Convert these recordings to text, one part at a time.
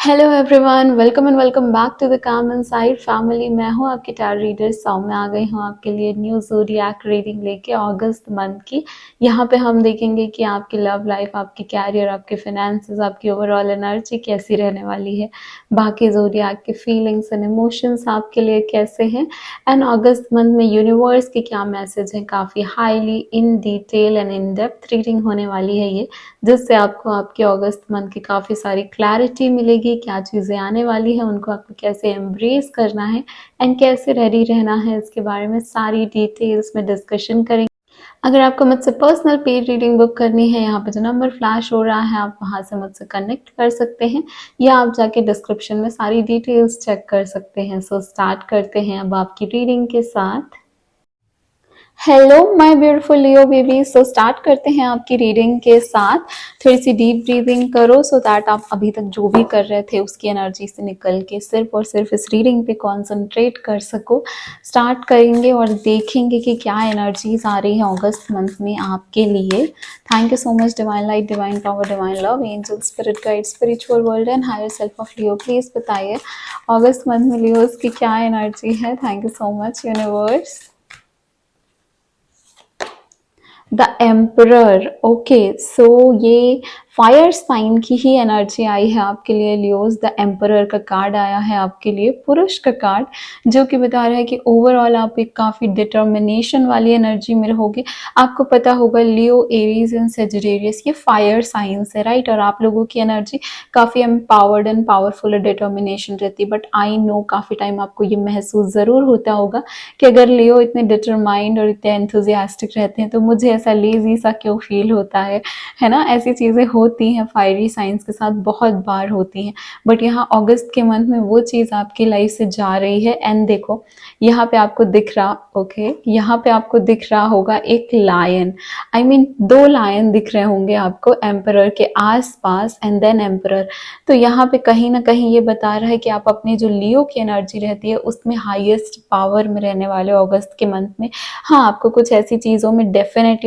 Hello everyone, welcome and welcome back to the calm inside family. मैं हूं आपकी tarot reader सौम्य। आ गई हूं आपके लिए न्यू ज़ोडिएक रीडिंग लेके अगस्त मंथ की। यहाँ पे हम देखेंगे कि आपकी लव लाइफ, आपकी कैरियर, आपके फाइनेंसेस, आपकी ओवरऑल एनर्जी कैसी रहने वाली है। बाकी ज़ोडिएक के फीलिंग्स एंड इमोशंस आपके लिए कैसे हैं, एंड अगस्त मंथ में यूनिवर्स के क्या मैसेज हैं। काफ़ी highly in detail and in depth reading होने वाली है ये, जिससे आपको आपके अगस्त मंथ की काफ़ी सारी क्लैरिटी मिलेगी। क्या चीज़ें आने वाली हैं, उनको आपको कैसे एम्ब्रेस करना है एंड कैसे रेडी रहना है, इसके बारे में सारी डिटेल्स में डिस्कशन करेंगे। अगर आपको मुझसे पर्सनल पेड रीडिंग बुक करनी है, यहाँ पे जो नंबर फ्लैश हो रहा है आप वहाँ से मुझसे कनेक्ट कर सकते हैं, या आप जाके डिस्क्रिप्शन में सारी डिटेल्स चेक कर सकते हैं। सो स्टार्ट करते हैं अब आपकी रीडिंग के साथ। Hello my beautiful Leo baby. So start करते हैं आपकी रीडिंग के साथ। थोड़ी सी डीप ब्रीदिंग करो सो दैट आप अभी तक जो भी कर रहे थे उसकी एनर्जी से निकल के सिर्फ और सिर्फ इस रीडिंग पे कंसंट्रेट कर सको। स्टार्ट करेंगे और देखेंगे कि क्या एनर्जीज आ रही है अगस्त मंथ में आपके लिए। Thank you so much divine light, divine power, divine love, angel, spirit guide, spiritual world and higher self of Leo. Please बताइए अगस्त मंथ में लियोस की क्या एनर्जी है। Thank you so much universe. The emperor, okay. So ये fire sign की ही energy आई है आपके लिए लियोस। द एम्परर का कार्ड आया है आपके लिए, पुरुष का कार्ड, जो कि बता रहा है कि ओवरऑल आप एक काफ़ी डिटर्मिनेशन वाली एनर्जी में रहोगे। आपको पता होगा लियो, एरीज एंड सेजिटेरियस ये फायर साइंस है, राइट। और आप लोगों की एनर्जी काफ़ी एम्पावर्ड एंड पावरफुल और डिटर्मिनेशन रहती है। बट आई नो काफ़ी टाइम आपको ये महसूस ज़रूर होता होगा कि अगर लियो इतने डिटरमाइंड और इतने एंथुजियास्टिक रहते हैं तो मुझे ऐसा लेजी सा क्यों फील होता है ना। ऐसी चीज़ें होती हैं, फायरी साइंस के साथ बहुत बार होती हैं। बट यहाँ अगस्त के मंथ में वो चीज़ आपकी लाइफ से जा रही है। एंड देखो यहाँ पे आपको दिख रहा, ओके, यहाँ पे आपको दिख रहा होगा एक लायन। आई मीन दो लायन दिख रहे होंगे आपको एम्परर के आसपास एंड देन एम्परर। तो यहाँ पे कहीं ना कहीं ये बता रहा है कि आप अपनी जो लियो की एनर्जी रहती है उसमें हाईएस्ट पावर में रहने वाले हो अगस्त के मंथ में। हाँ, आपको कुछ ऐसी चीज़ों में डेफिनेटली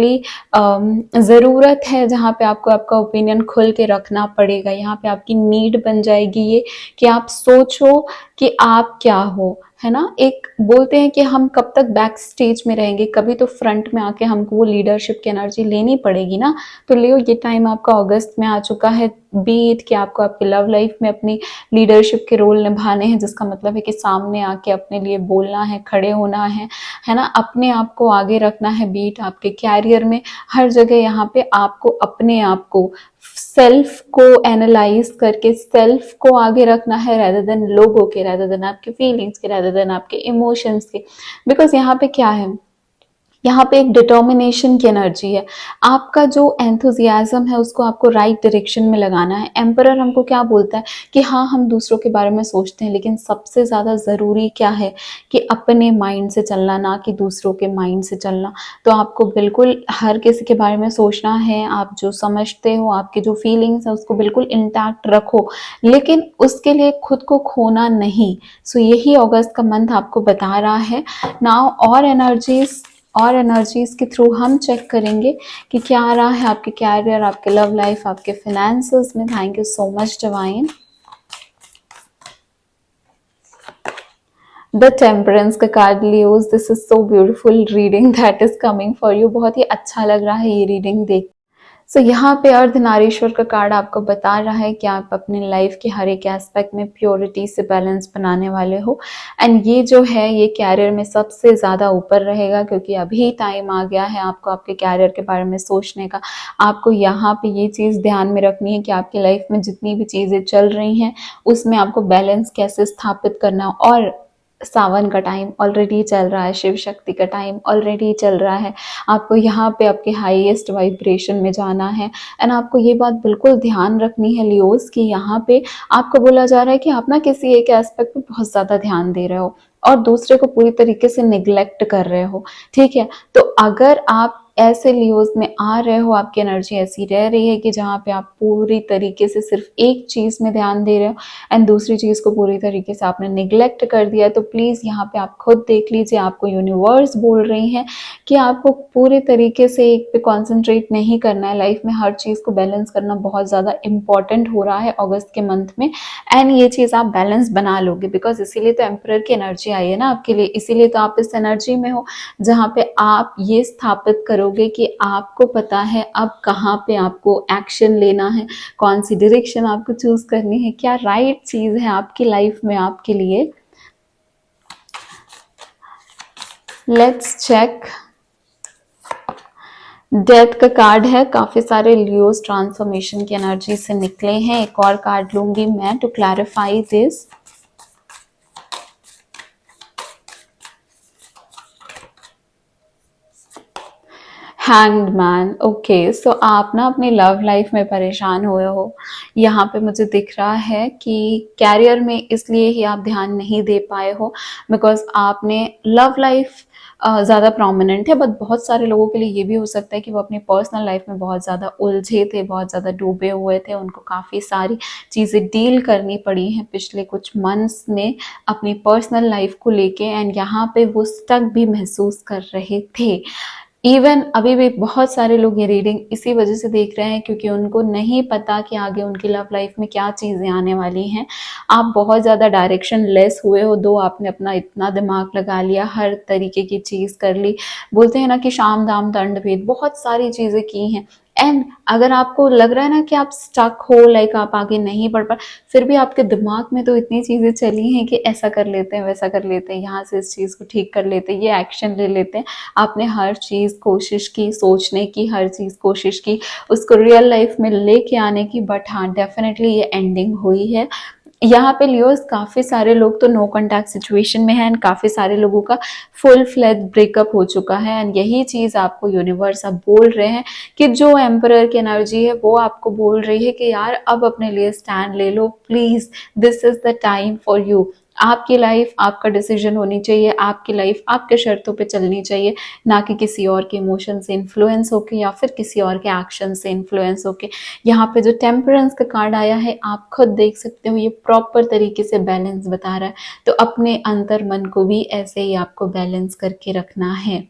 ज़रूरत है जहाँ पे आपको आपका ओपिनियन खुल के रखना पड़ेगा। यहाँ पे आपकी नीड बन जाएगी ये कि आप सोचो कि आप क्या हो, है ना। एक बोलते हैं कि हम कब तक बैक स्टेज में रहेंगे, कभी तो फ्रंट में आके हमको वो लीडरशिप की एनर्जी लेनी पड़ेगी ना। तो लियो ये टाइम आपका अगस्त में आ चुका है। बीट कि आपको आपकी लव लाइफ में अपनी लीडरशिप के रोल निभाने हैं, जिसका मतलब है कि सामने आके अपने लिए बोलना है, खड़े होना है ना, अपने आप को आगे रखना है। बीट आपके कैरियर में हर जगह यहाँ पे आपको अपने आप को, सेल्फ को एनालाइज करके सेल्फ को आगे रखना है, रेदर देन लोगों के, रेदर देन आपके फीलिंग्स के, रेदर देन आपके इमोशंस के। बिकॉज यहाँ पे क्या है, यहाँ पे एक डिटर्मिनेशन की एनर्जी है। आपका जो एंथुजियाज्म है उसको आपको राइट डायरेक्शन में लगाना है। एम्परर हमको क्या बोलता है कि हाँ, हम दूसरों के बारे में सोचते हैं, लेकिन सबसे ज़्यादा ज़रूरी क्या है कि अपने माइंड से चलना, ना कि दूसरों के माइंड से चलना। तो आपको बिल्कुल हर किसी के बारे में सोचना है। आप जो समझते हो, आपके जो फीलिंग्स है उसको बिल्कुल इंटैक्ट रखो, लेकिन उसके लिए खुद को खोना नहीं। सो यही अगस्त का मंथ आपको बता रहा है। नाउ और एनर्जीज के थ्रू हम चेक करेंगे कि क्या आ रहा है आपके कैरियर, आपके लव लाइफ, आपके फाइनेंसेस में। Thank you so much divine. The temperance का card Leos, this is so beautiful reading that is coming for you. बहुत ही अच्छा लग रहा है ये रीडिंग देख। सो यहाँ पे अर्धनारीश्वर का कार्ड आपको बता रहा है कि आप अपने लाइफ के हर एक एस्पेक्ट में प्योरिटी से बैलेंस बनाने वाले हो। एंड ये जो है ये कैरियर में सबसे ज़्यादा ऊपर रहेगा, क्योंकि अभी टाइम आ गया है आपको आपके कैरियर के बारे में सोचने का। आपको यहाँ पे ये चीज़ ध्यान में रखनी है कि आपकी लाइफ में जितनी भी चीज़ें चल रही हैं उसमें आपको बैलेंस कैसे स्थापित करना। और सावन का टाइम ऑलरेडी चल रहा है, शिव शक्ति का टाइम ऑलरेडी चल रहा है। आपको यहाँ पे आपके हाईएस्ट वाइब्रेशन में जाना है। एंड आपको ये बात बिल्कुल ध्यान रखनी है लियोस कि यहाँ पे आपको बोला जा रहा है कि आप ना किसी एक एस्पेक्ट पे बहुत ज़्यादा ध्यान दे रहे हो और दूसरे को पूरी तरीके से निग्लेक्ट कर रहे हो, ठीक है। तो अगर आप ऐसे लियोज में आ रहे हो, आपकी एनर्जी ऐसी रह रही है कि जहाँ पे आप पूरी तरीके से सिर्फ एक चीज़ में ध्यान दे रहे हो एंड दूसरी चीज़ को पूरी तरीके से आपने निगलेक्ट कर दिया, तो प्लीज़ यहाँ पे आप खुद देख लीजिए, आपको यूनिवर्स बोल रही हैं कि आपको पूरे तरीके से एक पे कॉन्सेंट्रेट नहीं करना है। लाइफ में हर चीज़ को बैलेंस करना बहुत ज़्यादा इंपॉर्टेंट हो रहा है अगस्त के मंथ में, एंड ये चीज़ आप बैलेंस बना लोगे, बिकॉज इसीलिए तो एम्परर की एनर्जी आई है ना आपके लिए, इसीलिए तो आप इस एनर्जी में हो जहाँ पे आप ये स्थापित करोगे कि आपको पता है अब कहाँ पे आपको एक्शन लेना है, कौन सी डायरेक्शन आपको चूज करनी है, क्या राइट चीज़ है आपकी लाइफ में आपके लिए। Let's check. डेथ का कार्ड है, काफी सारे लियोस ट्रांसफॉर्मेशन की एनर्जी से निकले हैं। एक और कार्ड लूंगी मैं to clarify this. Hanged man. Okay, so आप ना अपनी लव लाइफ में परेशान हुए हो। यहाँ पे मुझे दिख रहा है कि कैरियर में इसलिए ही आप ध्यान नहीं दे पाए हो बिकॉज आपने लव लाइफ ज़्यादा प्रोमिनेंट है, बट बहुत सारे लोगों के लिए ये भी हो सकता है कि वो अपनी पर्सनल लाइफ में बहुत ज़्यादा उलझे थे, बहुत ज़्यादा डूबे हुए थे, उनको काफ़ी सारी चीज़ें डील करनी पड़ी हैं पिछले कुछ मंथ्स में अपनी पर्सनल लाइफ को लेके, एंड यहाँ पे वो स्टक भी महसूस कर रहे थे। इवन अभी भी बहुत सारे लोग ये रीडिंग इसी वजह से देख रहे हैं क्योंकि उनको नहीं पता कि आगे उनकी लव लाइफ में क्या चीज़ें आने वाली हैं। आप बहुत ज़्यादा डायरेक्शन लेस हुए हो, दो आपने अपना इतना दिमाग लगा लिया, हर तरीके की चीज़ कर ली, बोलते हैं ना कि शाम दाम दंड भेद, बहुत सारी चीज़ें की हैं। एंड अगर आपको लग रहा है ना कि आप स्टक हो, लाइक आप आगे नहीं बढ़ पा, फिर भी आपके दिमाग में तो इतनी चीज़ें चली हैं कि ऐसा कर लेते हैं, वैसा कर लेते हैं, यहाँ से इस चीज़ को ठीक कर लेते हैं, ये एक्शन ले लेते हैं। आपने हर चीज़ कोशिश की, सोचने की, हर चीज़ कोशिश की उसको रियल लाइफ में लेके आने की, बट हाँ डेफिनेटली ये एंडिंग हुई है। यहाँ पे लियोस काफ़ी सारे लोग तो नो कॉन्टैक्ट सिचुएशन में है एंड काफ़ी सारे लोगों का फुल फ्लैज ब्रेकअप हो चुका है, एंड यही चीज़ आपको यूनिवर्स अब बोल रहे हैं कि जो एम्परर की एनर्जी है वो आपको बोल रही है कि यार अब अपने लिए स्टैंड ले लो please, this is the time for you. आपकी लाइफ आपका डिसीजन होनी चाहिए, आपकी लाइफ आपके शर्तों पे चलनी चाहिए, ना कि किसी और के इमोशन से इन्फ्लुएंस होके या फिर किसी और के एक्शन से इन्फ्लुएंस होके। यहाँ पे जो टेम्परेंस का कार्ड आया है आप खुद देख सकते हो, ये प्रॉपर तरीके से बैलेंस बता रहा है, तो अपने अंतर मन को भी ऐसे ही आपको बैलेंस करके रखना है।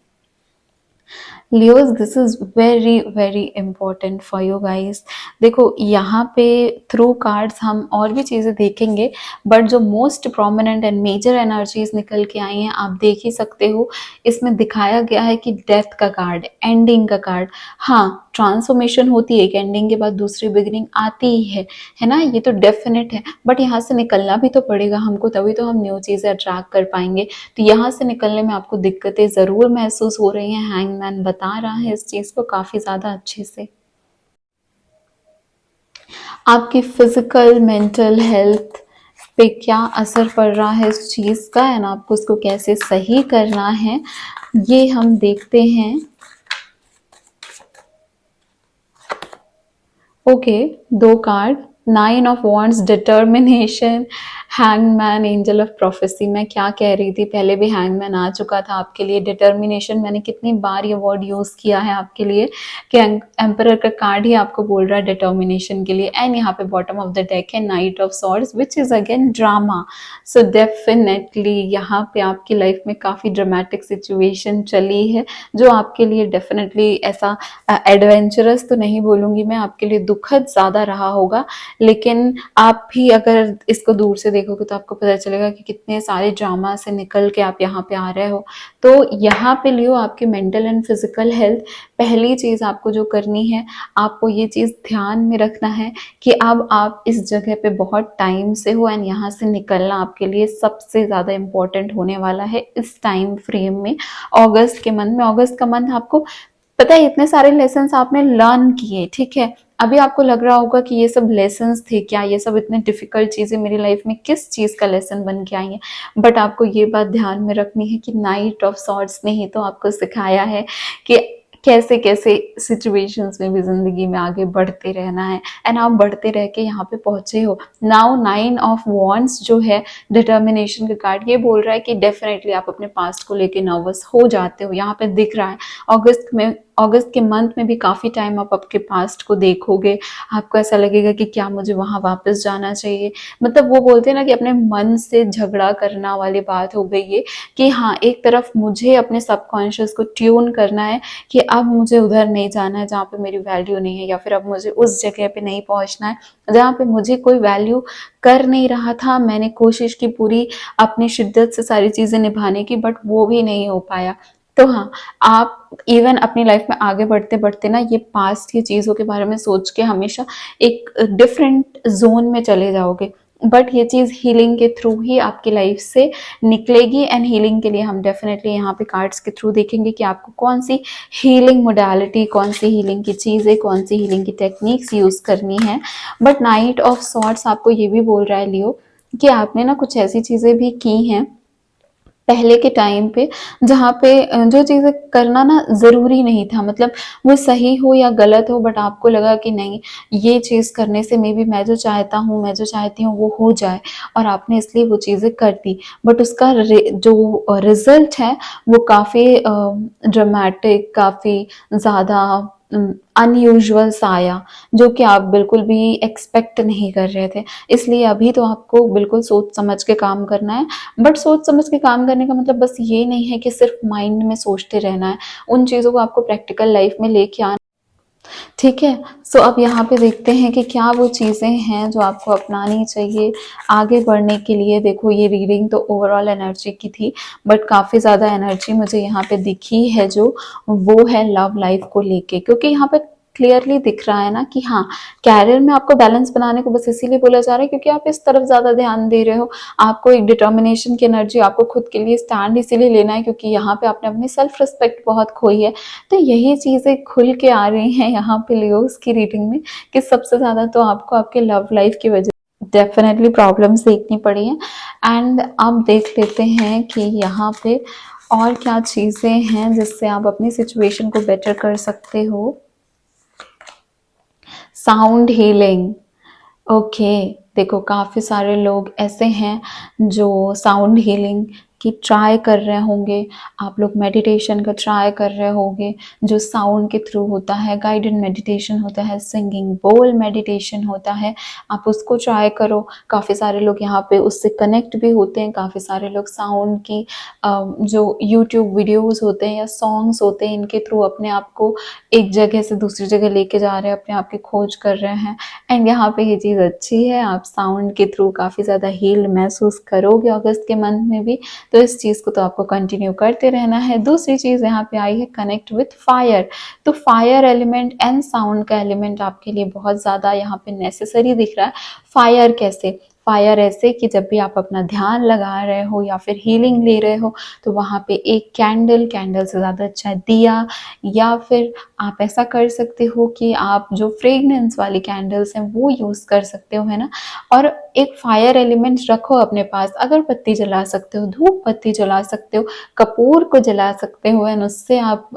Leos this is very very important for you guys. देखो यहाँ पे थ्रू कार्ड्स हम और भी चीज़ें देखेंगे, बट जो most prominent and major energies निकल के आई हैं आप देख ही सकते हो, इसमें दिखाया गया है कि डेथ का कार्ड, एंडिंग का कार्ड। हाँ ट्रांसफॉर्मेशन होती है, एक एंडिंग के बाद दूसरी बिगिनिंग आती ही है ना, ये तो डेफिनेट है, बट यहाँ से निकलना भी तो पड़ेगा हमको, तभी तो हम न्यू चीज़ें अट्रैक्ट कर पाएंगे। तो यहाँ से निकलने में आपको दिक्कतें ज़रूर महसूस हो रही हैं, हैंगमैन बता रहा है इस चीज़ को काफ़ी ज़्यादा अच्छे से। आपकी फिजिकल मेंटल हेल्थ पे क्या असर पड़ रहा है इस चीज़ का, एंड आपको उसको कैसे सही करना है ये हम देखते हैं। ओके, दो card, 9 of wands, determination, hangman, angel of prophecy. मैं क्या कह रही थी, पहले भी हैंगमैन आ चुका था आपके लिए। डिटर्मिनेशन, मैंने कितनी बार ये वर्ड यूज़ किया है आपके लिए कि एम्परर का कार्ड ही आपको बोल रहा है डिटर्मिनेशन के लिए। एंड यहाँ पे बॉटम ऑफ द डेक है night of swords which is again drama. So definitely यहाँ पे आपकी लाइफ में काफ़ी ड्रामेटिक सिचुएशन चली है जो आपके लिए डेफिनेटली ऐसा एडवेंचरस तो नहीं बोलूँगी मैं, आपके लिए दुखद ज़्यादा रहा होगा, लेकिन आप भी अगर इसको दूर से देखोगे तो आपको पता चलेगा कि कितने सारे ड्रामा से निकल के आप यहाँ पे आ रहे हो। तो यहाँ पे लियो आपकी मेंटल एंड फिजिकल हेल्थ, पहली चीज़ आपको जो करनी है, आपको ये चीज़ ध्यान में रखना है कि अब आप इस जगह पे बहुत टाइम से हो एंड यहाँ से निकलना आपके लिए सबसे ज़्यादा इम्पोर्टेंट होने वाला है इस टाइम फ्रेम में, अगस्त के मंथ में। अगस्त का मंथ आपको पता है इतने सारे लेसन्स आपने लर्न किए, ठीक है, अभी आपको लग रहा होगा कि ये सब लेसन्स थे क्या, ये सब इतने डिफिकल्ट चीज़ें मेरी लाइफ में किस चीज़ का लेसन बन के आई हैं, बट आपको ये बात ध्यान में रखनी है कि नाइट ऑफ सॉर्ड्स ने ही तो आपको सिखाया है कि कैसे कैसे सिचुएशंस में भी ज़िंदगी में आगे बढ़ते रहना है, एंड आप बढ़ते रह के यहाँ पे पहुँचे हो। नाउ 9 ऑफ वॉन्ड्स जो है डिटर्मिनेशन का कार्ड, ये बोल रहा है कि डेफिनेटली आप अपने पास्ट को लेके नर्वस हो जाते हो, यहाँ पे दिख रहा है। अगस्त में अगस्त के मंथ में भी काफ़ी टाइम आप आपके पास्ट को देखोगे, आपको ऐसा लगेगा कि क्या मुझे वहाँ वापस जाना चाहिए। मतलब वो बोलते हैं ना कि अपने मन से झगड़ा करना वाली बात हो गई है कि हाँ, एक तरफ मुझे अपने सबकॉन्शियस को ट्यून करना है कि अब मुझे उधर नहीं जाना है जहाँ पे मेरी वैल्यू नहीं है, या फिर अब मुझे उस जगह पे नहीं पहुँचना है जहाँ पे मुझे कोई वैल्यू कर नहीं रहा था। मैंने कोशिश की पूरी अपनी शिद्दत से सारी चीज़ें निभाने की, बट वो भी नहीं हो पाया। तो हाँ, आप इवन अपनी लाइफ में आगे बढ़ते-बढ़ते ना ये पास्ट की चीज़ों के बारे में सोच के हमेशा एक डिफरेंट ज़ोन में चले जाओगे। बट ये चीज़ हीलिंग के थ्रू ही आपकी लाइफ से निकलेगी, एंड हीलिंग के लिए हम डेफिनेटली यहाँ पे कार्ड्स के थ्रू देखेंगे कि आपको कौन सी हीलिंग मोडालिटी, कौन सी हीलिंग की चीज़ें, कौन सी हीलिंग की टेक्निक्स यूज़ करनी है। बट नाइट ऑफ सॉर्ट्स आपको ये भी बोल रहा है लियो कि आपने ना कुछ ऐसी चीज़ें भी की हैं पहले के टाइम पे जहाँ पे जो चीज़ें करना ना ज़रूरी नहीं था, मतलब वो सही हो या गलत हो, बट आपको लगा कि नहीं, ये चीज़ करने से मे बी मैं जो चाहता हूँ, मैं जो चाहती हूँ वो हो जाए, और आपने इसलिए वो चीज़ें कर दी। बट उसका जो रिजल्ट है वो काफ़ी ड्रामेटिक, काफ़ी ज़्यादा अनयूजुअल सा आया, जो कि आप बिल्कुल भी एक्सपेक्ट नहीं कर रहे थे। इसलिए अभी तो आपको बिल्कुल सोच समझ के काम करना है। बट सोच समझ के काम करने का मतलब बस ये नहीं है कि सिर्फ माइंड में सोचते रहना है, उन चीज़ों को आपको प्रैक्टिकल लाइफ में लेके आना। ठीक है, सो अब यहाँ पे देखते हैं कि क्या वो चीज़ें हैं जो आपको अपनानी चाहिए आगे बढ़ने के लिए। देखो, ये रीडिंग तो ओवरऑल एनर्जी की थी, बट काफ़ी ज़्यादा एनर्जी मुझे यहाँ पे दिखी है जो वो है लव लाइफ को लेके, क्योंकि यहाँ पे क्लियरली दिख रहा है ना कि हाँ, कैरियर में आपको बैलेंस बनाने को बस इसीलिए बोला जा रहा है क्योंकि आप इस तरफ ज़्यादा ध्यान दे रहे हो। आपको एक डिटर्मिनेशन की एनर्जी, आपको खुद के लिए स्टैंड इसीलिए लेना है क्योंकि यहाँ पे आपने अपनी सेल्फ रिस्पेक्ट बहुत खोई है। तो यही चीज़ें खुल के आ रही हैं यहाँ पे लियोस की रीडिंग में कि सबसे ज़्यादा तो आपको आपके लव लाइफ की वजह डेफिनेटली प्रॉब्लम्स देखनी पड़ी हैं। एंड अब देख लेते हैं कि यहाँ पे और क्या चीज़ें हैं जिससे आप अपनी सिचुएशन को बेटर कर सकते हो। Sound healing, okay. देखो, काफ़ी सारे लोग ऐसे हैं जो साउंड हीलिंग की ट्राई कर रहे होंगे, आप लोग मेडिटेशन का ट्राई कर रहे होंगे जो साउंड के थ्रू होता है, गाइडेड मेडिटेशन होता है, सिंगिंग बोल मेडिटेशन होता है, आप उसको ट्राई करो। काफ़ी सारे लोग यहाँ पे उससे कनेक्ट भी होते हैं, काफ़ी सारे लोग साउंड की जो यूट्यूब वीडियोज़ होते हैं या सॉन्ग्स होते हैं इनके थ्रू अपने आप को एक जगह से दूसरी जगह लेके जा रहे हैं, अपने आप की खोज कर रहे हैं। एंड यहाँ पे ये चीज़ अच्छी है, आप साउंड के थ्रू काफ़ी ज़्यादा हील महसूस करोगे अगस्त के मंथ में भी, तो इस चीज़ को तो आपको कंटिन्यू करते रहना है। दूसरी चीज़ यहाँ पे आई है कनेक्ट विथ फायर, तो फायर एलिमेंट एंड साउंड का एलिमेंट आपके लिए बहुत ज़्यादा यहाँ पे नेसेसरी दिख रहा है। फायर कैसे? फायर ऐसे कि जब भी आप अपना ध्यान लगा रहे हो या फिर हीलिंग ले रहे हो, तो वहाँ पे एक कैंडल से ज़्यादा अच्छा दिया, या फिर आप ऐसा कर सकते हो कि आप जो फ्रेगनेंस वाली कैंडल्स हैं वो यूज़ कर सकते हो, है ना। और एक फायर एलिमेंट रखो अपने पास, अगरबत्ती जला सकते हो, धूप बत्ती जला सकते हो, कपूर को जला सकते हो, एंड उससे आप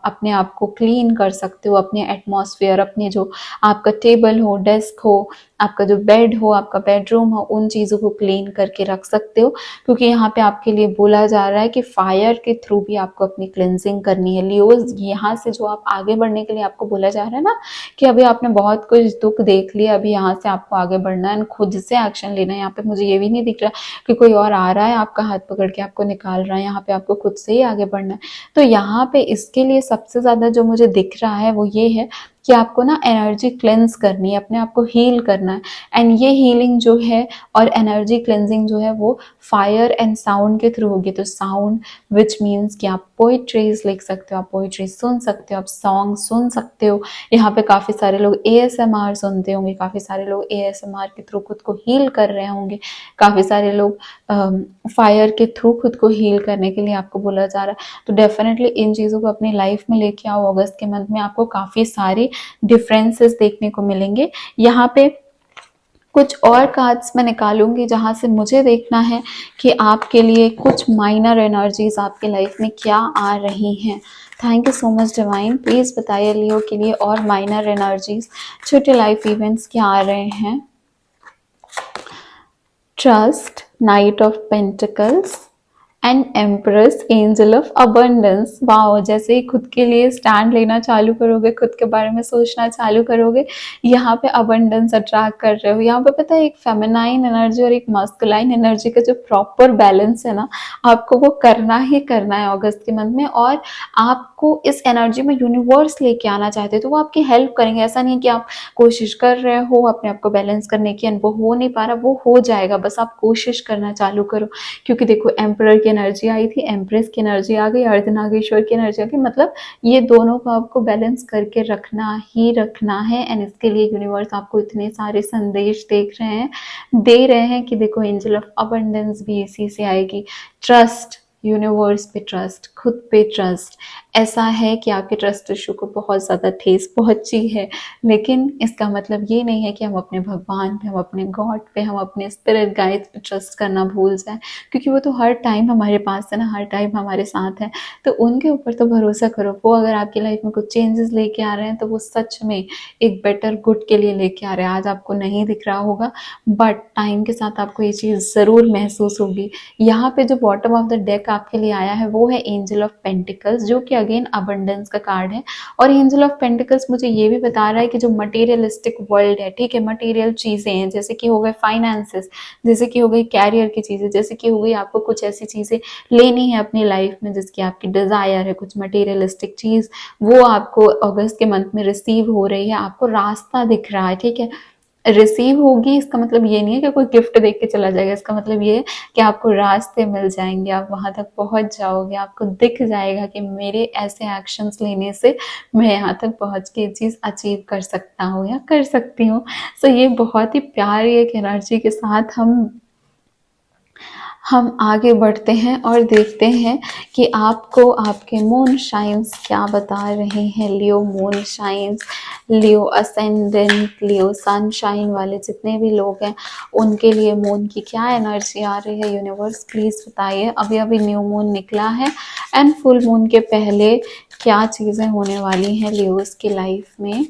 अपने आप को क्लीन कर सकते हो, अपने एटमॉस्फेयर, अपने जो आपका टेबल हो, डेस्क हो, आपका जो बेड हो, आपका बेडरूम हो, उन चीज़ों को क्लीन करके रख सकते हो, क्योंकि यहाँ पे आपके लिए बोला जा रहा है कि फायर के थ्रू भी आपको अपनी क्लिनजिंग करनी है। लियोज, यहाँ से जो आप आगे बढ़ने के लिए आपको बोला जा रहा है ना कि अभी आपने बहुत कुछ दुख देख लिया, अभी यहाँ से आपको आगे बढ़ना है, खुद से एक्शन लेना है। यहाँ पे मुझे ये भी नहीं दिख रहा कि कोई और आ रहा है आपका हाथ पकड़ के आपको निकाल रहा है, यहाँ पे आपको खुद से ही आगे बढ़ना है। तो यहाँ पे इसके लिए सबसे ज़्यादा जो मुझे दिख रहा है वो ये है कि आपको ना एनर्जी क्लेंस करनी है, अपने आप को हील करना है। एंड ये हीलिंग जो है और एनर्जी क्लेंजिंग जो है वो फायर एंड साउंड के थ्रू होगी। तो साउंड विच मीन्स कि आप पोइट्रीज लिख सकते हो, आप पोइट्री सुन सकते हो, आप सॉन्ग सुन सकते हो। यहाँ पे काफ़ी सारे लोग ASMR सुनते होंगे, काफ़ी सारे लोग ASMR के थ्रू खुद को हील कर रहे होंगे, काफ़ी सारे लोग फायर के थ्रू खुद को हील करने के लिए आपको बोला जा रहा है। तो डेफिनेटली इन चीज़ों को अपनी लाइफ में लेके आओ। अगस्त के मंथ में आपको काफ़ी सारी डिफरेंसेस देखने को मिलेंगे। यहाँ पे कुछ और कार्ड्स मैं निकालूंगी जहाँ से मुझे देखना है कि आपके लिए कुछ माइनर एनर्जीज आपके लाइफ में क्या आ रही हैं। Thank you so much divine, please बताइए लियो के लिए और माइनर एनर्जीज, छोटे लाइफ इवेंट्स क्या आ रहे हैं। Trust, night of pentacles and empress angel of abundance. Wow, जैसे ही खुद के लिए स्टैंड लेना चालू करोगे, खुद के बारे में सोचना चालू करोगे, यहाँ पे अबंडेंस अट्रैक्ट कर रहे हो। यहाँ पे पता है एक फेमिनाइन एनर्जी और एक मास्कुलाइन एनर्जी का जो प्रॉपर बैलेंस है ना, आपको वो करना ही करना है अगस्त के मंथ में। और आपको इस एनर्जी में यूनिवर्स लेके आना चाहते हो तो वो आपकी हेल्प करेंगे। ऐसा नहीं कि आप कोशिश कर रहे हो अपने आप को बैलेंस करने की एंड वो हो नहीं पा रहा, वो हो जाएगा, बस आप कोशिश करना चालू करो। क्योंकि देखो एम्परर की एनर्जी आई थी, एम्प्रेस की एनर्जी आ गई, अर्धनागेश्वर की एनर्जी आ गई, मतलब ये दोनों को आपको बैलेंस करके रखना ही रखना है। एंड इसके लिए यूनिवर्स आपको इतने सारे संदेश दे रहे हैं कि देखो एंजल ऑफ अबंडेंस भी इसी से आएगी। ट्रस्ट, यूनिवर्स पे ट्रस्ट, खुद पे ट्रस्ट। ऐसा है कि आपके ट्रस्ट इशू को बहुत ज़्यादा ठेस पहुंची है, लेकिन इसका मतलब ये नहीं है कि हम अपने भगवान पे, हम अपने गॉड पे, हम अपने स्पिरिट गाइड्स पे ट्रस्ट करना भूल जाए, क्योंकि वो तो हर टाइम हमारे पास है ना, हर टाइम हमारे साथ है। तो उनके ऊपर तो भरोसा करो, वो अगर आपकी लाइफ में कुछ चेंजेस लेके आ रहे हैं तो वो सच में एक बेटर गुड के लिए लेके आ रहे हैं। आज आपको नहीं दिख रहा होगा, बट टाइम के साथ आपको ये चीज़ ज़रूर महसूस होगी। यहाँ पे जो बॉटम ऑफ द डेक आपके लिए आया है वो है एंजल ऑफ पेंटिकल्स, जो कि अगेन अबंडेंस का कार्ड है। और एंजल ऑफ पेंटिकल्स मुझे ये भी बता रहा है कि जो मटेरियलिस्टिक वर्ल्ड है, ठीक है, मटेरियल चीज़ें हैं, जैसे कि हो गए फाइनेंसेस, जैसे कि हो गई कैरियर की चीज़ें, जैसे कि हो गई आपको कुछ ऐसी चीज़ें लेनी है अपनी लाइफ में जिसकी आपकी डिज़ायर है, कुछ मटेरियलिस्टिक चीज़, वो आपको अगस्त के मंथ में रिसीव हो रही है। आपको रास्ता दिख रहा है, ठीक है, रिसीव होगी, इसका मतलब ये नहीं है कि कोई गिफ्ट देके चला जाएगा, इसका मतलब ये है कि आपको रास्ते मिल जाएंगे, आप वहां तक पहुंच जाओगे, आपको दिख जाएगा कि मेरे ऐसे एक्शंस लेने से मैं यहाँ तक पहुंच के ये चीज़ अचीव कर सकता हूँ या कर सकती हूँ। सो ये बहुत ही प्यारी एक एनर्जी के साथ हम आगे बढ़ते हैं और देखते हैं कि आपको आपके मून शाइन्स क्या बता रहे हैं। लियो मून शाइन्स, लियो असेंडेंट, लियो सनशाइन वाले जितने भी लोग हैं उनके लिए मून की क्या एनर्जी आ रही है, यूनिवर्स प्लीज़ बताइए। अभी अभी न्यू मून निकला है एंड फुल मून के पहले क्या चीज़ें होने वाली हैं लियोस की लाइफ में,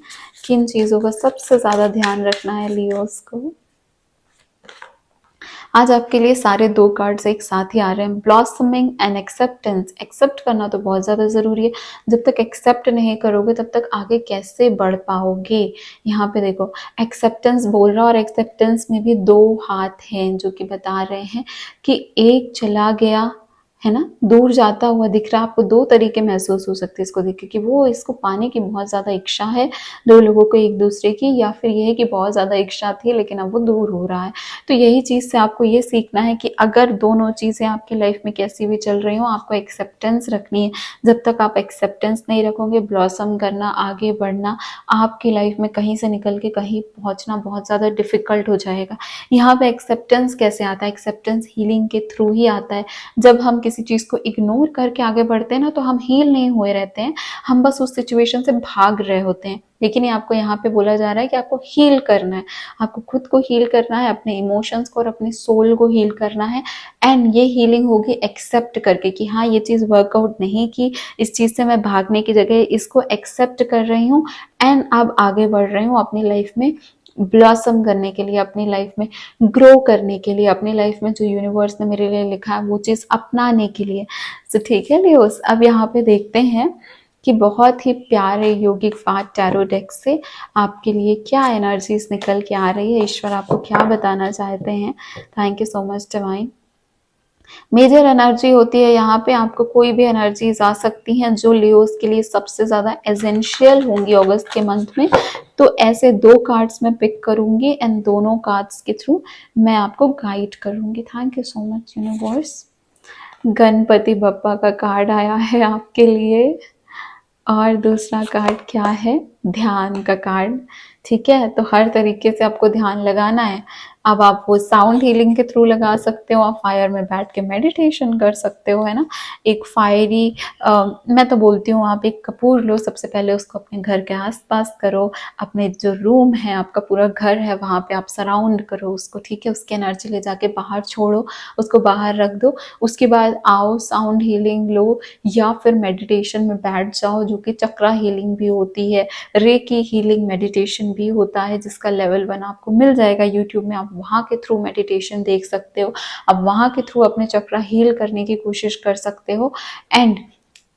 किन चीज़ों का सबसे ज़्यादा ध्यान रखना है लियोस को। आज आपके लिए सारे 2 कार्ड्स एक साथ ही आ रहे हैं, ब्लॉसमिंग एंड एक्सेप्टेंस। एक्सेप्ट करना तो बहुत ज़्यादा ज़रूरी है, जब तक एक्सेप्ट नहीं करोगे तब तक आगे कैसे बढ़ पाओगे। यहाँ पे देखो एक्सेप्टेंस बोल रहा है और एक्सेप्टेंस में भी 2 हाथ हैं जो कि बता रहे हैं कि एक चला गया है ना, दूर जाता हुआ दिख रहा है आपको। 2 तरीके महसूस हो सकते हैं इसको देख के, कि वो इसको पाने की बहुत ज़्यादा इच्छा है 2 लोगों को एक दूसरे की, या फिर ये है कि बहुत ज़्यादा इच्छा थी लेकिन अब वो दूर हो रहा है। तो यही चीज़ से आपको ये सीखना है कि अगर दोनों चीज़ें आपकी लाइफ में कैसी भी चल रही हो, आपको एक्सेप्टेंस रखनी है। जब तक आप एक्सेप्टेंस नहीं रखोगे, ब्लॉसम करना, आगे बढ़ना, आपकी लाइफ में कहीं से निकल के कहीं पहुंचना बहुत ज़्यादा डिफिकल्ट हो जाएगा। यहाँ पे एक्सेप्टेंस कैसे आता है? एक्सेप्टेंस हीलिंग के थ्रू ही आता है। जब हम किसी चीज़ को इग्नोर करके आगे बढ़ते हैं ना, तो हम हील नहीं हुए रहते हैं, हम बस उस सिचुएशन से भाग रहे होते हैं। लेकिन ये आपको यहाँ पे बोला जा रहा है कि आपको हील करना है, आपको खुद को हील करना है, अपने इमोशंस को और अपने सोल को हील करना है। एंड ये हीलिंग होगी एक्सेप्ट करके कि हाँ ये चीज़ वर्कआउट नहीं की, इस चीज़ से मैं भागने की जगह इसको एक्सेप्ट कर रही हूँ एंड अब आगे बढ़ रही हूँ अपनी लाइफ में ब्लॉसम करने के लिए, अपनी लाइफ में ग्रो करने के लिए, अपनी लाइफ में जो यूनिवर्स ने मेरे लिए लिखा है वो चीज़ अपनाने के लिए। तो ठीक है लियोस, अब यहाँ पे देखते हैं कि बहुत ही प्यारे योगिक पाठ टैरो डेक से आपके लिए क्या एनर्जीज निकल के आ रही है, ईश्वर आपको क्या बताना चाहते हैं। Thank you so much divine. Major energy होती है यहाँ पे, आपको कोई भी एनर्जीज आ सकती हैं जो लियोस के लिए सबसे ज़्यादा एसेंशियल होंगी अगस्त के मंथ में। तो ऐसे 2 कार्ड्स मैं पिक करूंगी एंड दोनों कार्ड्स के थ्रू मैं आपको गाइड करूंगी। Thank you so much universe. Ganpati Bappa का कार्ड आया है आपके लिए और दूसरा कार्ड क्या है? ध्यान का कार्ड। ठीक है, तो हर तरीके से आपको ध्यान लगाना है। अब आप वो साउंड हीलिंग के थ्रू लगा सकते हो, आप फायर में बैठ के मेडिटेशन कर सकते हो, है ना। एक फायरी मैं तो बोलती हूँ आप एक कपूर लो, सबसे पहले उसको अपने घर के आसपास करो, अपने जो रूम है, आपका पूरा घर है, वहाँ पे आप सराउंड करो उसको, ठीक है। उसकी एनर्जी ले जाके बाहर छोड़ो, उसको बाहर रख दो। उसके बाद आओ साउंड हीलिंग लो या फिर मेडिटेशन में बैठ जाओ, जो कि चक्रा हीलिंग भी होती है, रेकी हीलिंग मेडिटेशन भी होता है जिसका लेवल 1 आपको मिल जाएगा यूट्यूब में। आप वहाँ के थ्रू मेडिटेशन देख सकते हो, आप वहाँ के थ्रू अपने चक्रा हील करने की कोशिश कर सकते हो। एंड